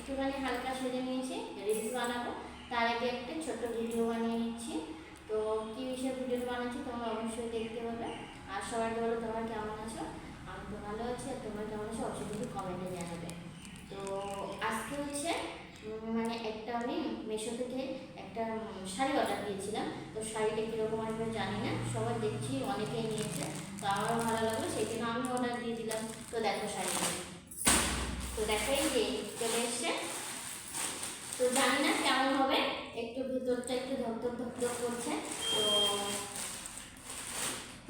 একটুখানি হালকা সেজে নিয়েছি, রিলস বানাবো। তার আগে একটা ছোট্ট ভিডিও বানিয়ে নিচ্ছি। তো কী বিষয়ে ভিডিও বানাচ্ছি তোমরা অবশ্যই দেখতে পাবে। আর সবাইকে বলো তোমরা কেমন আছো। আমি তো ভালো আছি, আর তোমরা কেমন আছো অবশ্যই কিন্তু কমেন্টে জানাবে। তো আজকে হচ্ছে মানে একটা আমি মিশো থেকে একটা শাড়ি অর্ডার দিয়েছিলাম। তো শাড়িটা কীরকম আসবে জানি না, সবাই দেখছি অনেকেই নিয়েছে, তো আমারও ভালো লাগলো সেই জন্য আমি অর্ডার দিয়ে দিলাম। তো দেখো শাড়িটা, তো দেখো এই যে চলে এসছে। তো জানি না কেমন হবে, একটু ভিতরটা একটু ধকধক ধকধক করছে। তো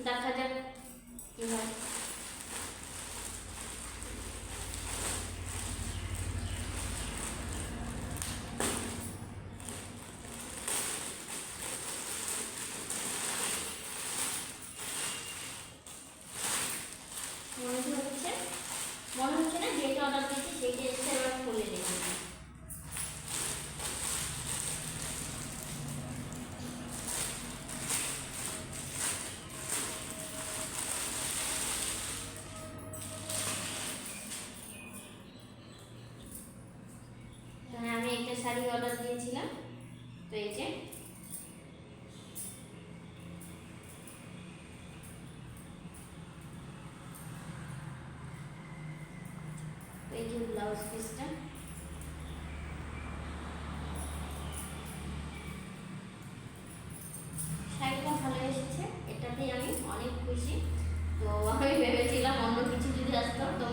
দেখা যাক কি হয়। মনে হচ্ছে না যেটা অর্ডার দিয়েছি সেইটা এসে এবার খুলে দেখি। হ্যাঁ, আমি একটা শাড়ি অর্ডার দিয়েছিলাম। তো এই যে ব্লাউজ পিসটা, শাড়িটা ভালো এসেছে, এটাতেই আমি অনেক খুশি। তো আমি ভেবেছিলাম অন্য কিছু যদি আসতো তো